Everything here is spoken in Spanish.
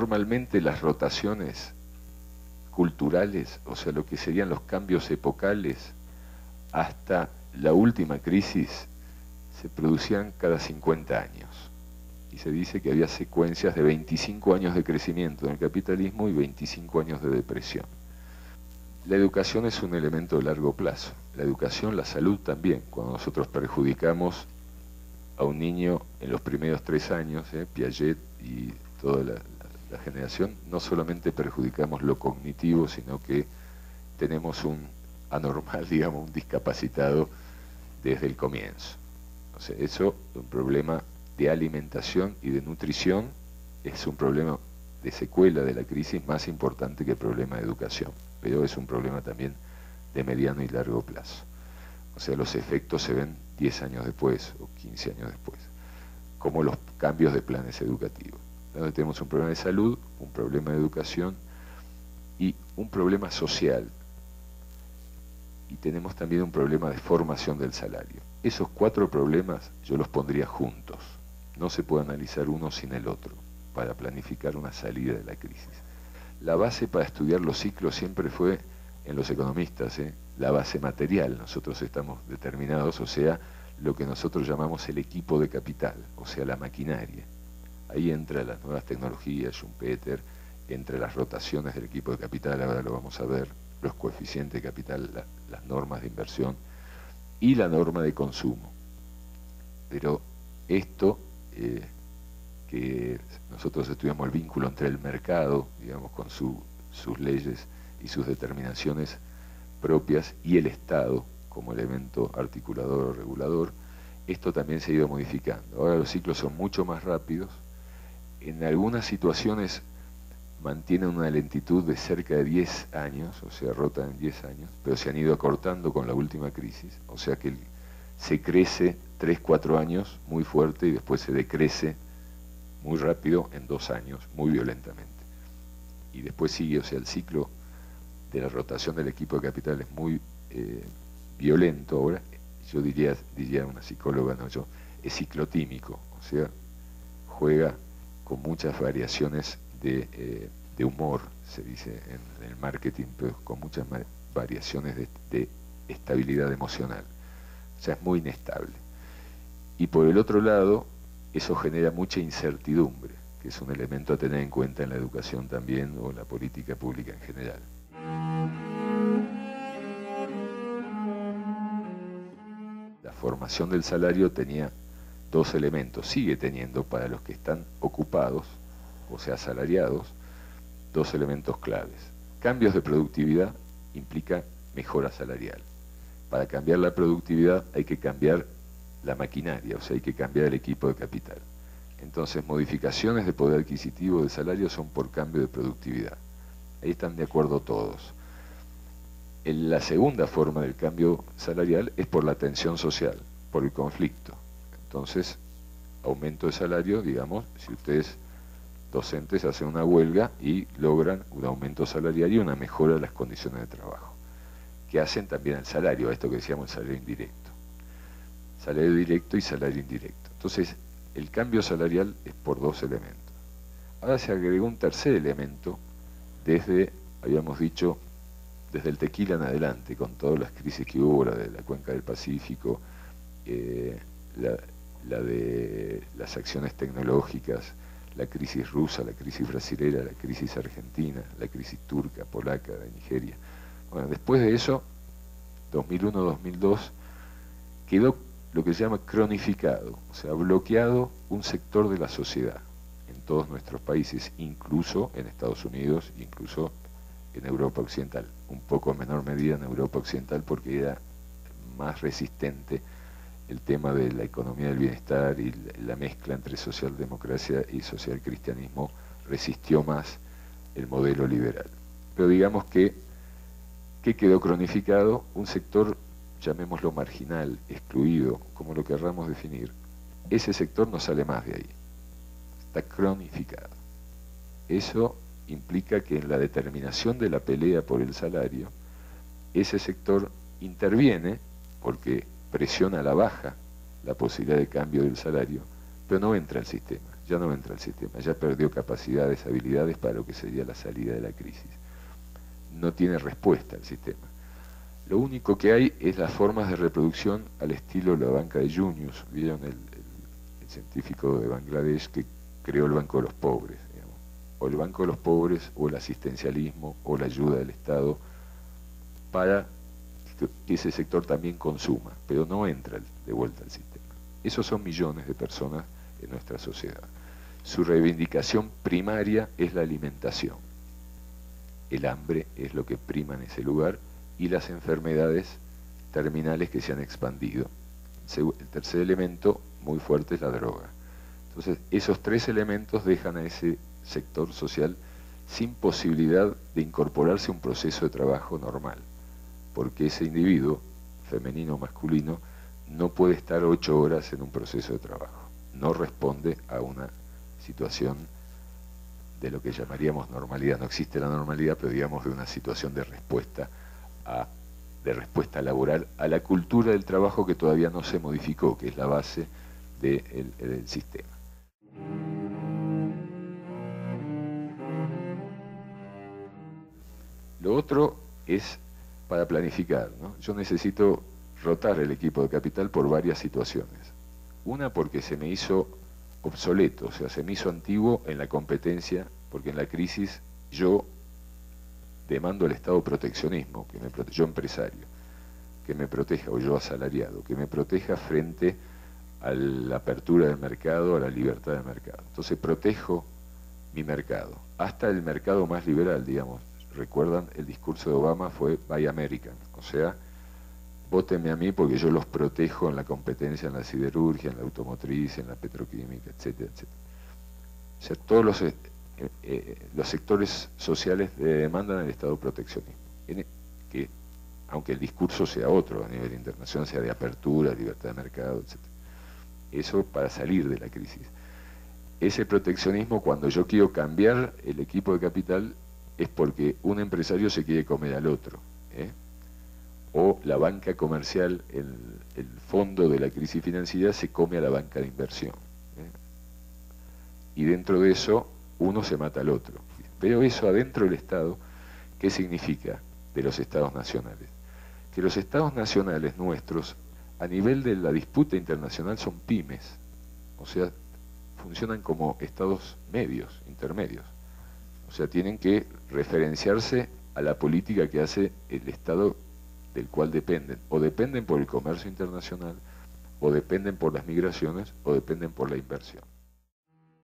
normalmente las rotaciones culturales, o sea, lo que serían los cambios epocales, hasta la última crisis, se producían cada 50 años. Y se dice que había secuencias de 25 años de crecimiento en el capitalismo y 25 años de depresión. La educación es un elemento de largo plazo. La educación, la salud también. Cuando nosotros perjudicamos a un niño en los primeros 3 años, Piaget y toda la generación, no solamente perjudicamos lo cognitivo, sino que tenemos un anormal, digamos, un discapacitado desde el comienzo. O sea, eso es un problema de alimentación y de nutrición, es un problema de secuela de la crisis más importante que el problema de educación, pero es un problema también de mediano y largo plazo. O sea, los efectos se ven 10 años después o 15 años después, como los cambios de planes educativos. Donde tenemos un problema de salud, un problema de educación y un problema social. Y tenemos también un problema de formación del salario. Esos 4 problemas yo los pondría juntos. No se puede analizar uno sin el otro para planificar una salida de la crisis. La base para estudiar los ciclos siempre fue, en los economistas, la base material. Nosotros estamos determinados, o sea, lo que nosotros llamamos el equipo de capital, o sea, la maquinaria. Ahí entra las nuevas tecnologías, Schumpeter, entre las rotaciones del equipo de capital, ahora lo vamos a ver, los coeficientes de capital, las normas de inversión y la norma de consumo. Pero esto, que nosotros estudiamos el vínculo entre el mercado, digamos, con sus leyes y sus determinaciones propias, y el Estado como elemento articulador o regulador, esto también se ha ido modificando. Ahora los ciclos son mucho más rápidos, en algunas situaciones mantienen una lentitud de cerca de 10 años, o sea, rotan en 10 años, pero se han ido acortando con la última crisis, o sea que se crece 3-4 años muy fuerte y después se decrece muy rápido en 2 años, muy violentamente. Y después sigue, o sea, el ciclo de la rotación del equipo de capital es muy violento ahora, yo diría una psicóloga, no yo, es ciclotímico, o sea, juega con muchas variaciones de humor, se dice en el marketing, pero con muchas variaciones de estabilidad emocional. O sea, es muy inestable. Y por el otro lado, eso genera mucha incertidumbre, que es un elemento a tener en cuenta en la educación también, o en la política pública en general. La formación del salario tenía 2 elementos, sigue teniendo para los que están ocupados, o sea, asalariados, 2 elementos claves. Cambios de productividad implica mejora salarial. Para cambiar la productividad hay que cambiar la maquinaria, o sea, hay que cambiar el equipo de capital. Entonces, modificaciones de poder adquisitivo de salario son por cambio de productividad. Ahí están de acuerdo todos. La segunda forma del cambio salarial es por la tensión social, por el conflicto. Entonces, aumento de salario, digamos, si ustedes docentes hacen una huelga y logran un aumento salarial y una mejora de las condiciones de trabajo, que hacen también el salario, a esto que decíamos el salario indirecto. Salario directo y salario indirecto. Entonces, el cambio salarial es por 2 elementos. Ahora se agregó un tercer elemento desde, habíamos dicho, desde el tequila en adelante, con todas las crisis que hubo, la de la cuenca del Pacífico, la de las acciones tecnológicas, la crisis rusa, la crisis brasilera, la crisis argentina, la crisis turca, polaca, de Nigeria. Bueno, después de eso, 2001-2002, quedó lo que se llama cronificado, o sea, bloqueado un sector de la sociedad en todos nuestros países, incluso en Estados Unidos, incluso en Europa Occidental, un poco en menor medida en Europa Occidental porque era más resistente el tema de la economía del bienestar y la mezcla entre socialdemocracia y socialcristianismo resistió más el modelo liberal. Pero digamos que quedó cronificado un sector, llamémoslo marginal, excluido, como lo querramos definir. Ese sector no sale más de ahí, está cronificado. Eso implica que en la determinación de la pelea por el salario, ese sector interviene porque presiona a la baja la posibilidad de cambio del salario, pero no entra al sistema. ya no entra al sistema, ya perdió capacidades, habilidades para lo que sería la salida de la crisis. No tiene respuesta el sistema. Lo único que hay es las formas de reproducción al estilo de la banca de Junius. ¿Vieron el científico de Bangladesh que creó el Banco de los Pobres? Digamos. O el Banco de los Pobres, o el asistencialismo, o la ayuda del Estado para que ese sector también consuma, pero no entra de vuelta al sistema. Esos son millones de personas en nuestra sociedad. Su reivindicación primaria es la alimentación. El hambre es lo que prima en ese lugar, y las enfermedades terminales que se han expandido. El tercer elemento muy fuerte es la droga. Entonces, esos tres elementos dejan a ese sector social sin posibilidad de incorporarse a un proceso de trabajo normal, porque ese individuo, femenino o masculino, no puede estar 8 horas en un proceso de trabajo. No responde a una situación de lo que llamaríamos normalidad. No existe la normalidad, pero digamos de una situación de respuesta laboral a la cultura del trabajo que todavía no se modificó, que es la base del sistema. Lo otro es para planificar, ¿no? Yo necesito rotar el equipo de capital por varias situaciones. Una, porque se me hizo obsoleto, o sea, se me hizo antiguo en la competencia, porque en la crisis yo demando al Estado proteccionismo, yo empresario, que me proteja, o yo asalariado, que me proteja frente a la apertura del mercado, a la libertad del mercado. Entonces protejo mi mercado, hasta el mercado más liberal, digamos. Recuerdan, el discurso de Obama fue Buy American, o sea, vótenme a mí porque yo los protejo en la competencia, en la siderurgia, en la automotriz, en la petroquímica, etcétera, etcétera. O sea, todos los sectores sociales demandan al Estado proteccionismo, que aunque el discurso sea otro a nivel internacional, sea de apertura, libertad de mercado, etc. Eso para salir de la crisis. Ese proteccionismo, cuando yo quiero cambiar el equipo de capital, es porque un empresario se quiere comer al otro, o la banca comercial, el fondo de la crisis financiera, se come a la banca de inversión. Y dentro de eso, uno se mata al otro. Pero eso adentro del Estado, ¿qué significa de los Estados nacionales? Que los Estados nacionales nuestros, a nivel de la disputa internacional, son pymes. O sea, funcionan como Estados medios, intermedios. O sea, tienen que referenciarse a la política que hace el Estado del cual dependen. O dependen por el comercio internacional, o dependen por las migraciones, o dependen por la inversión.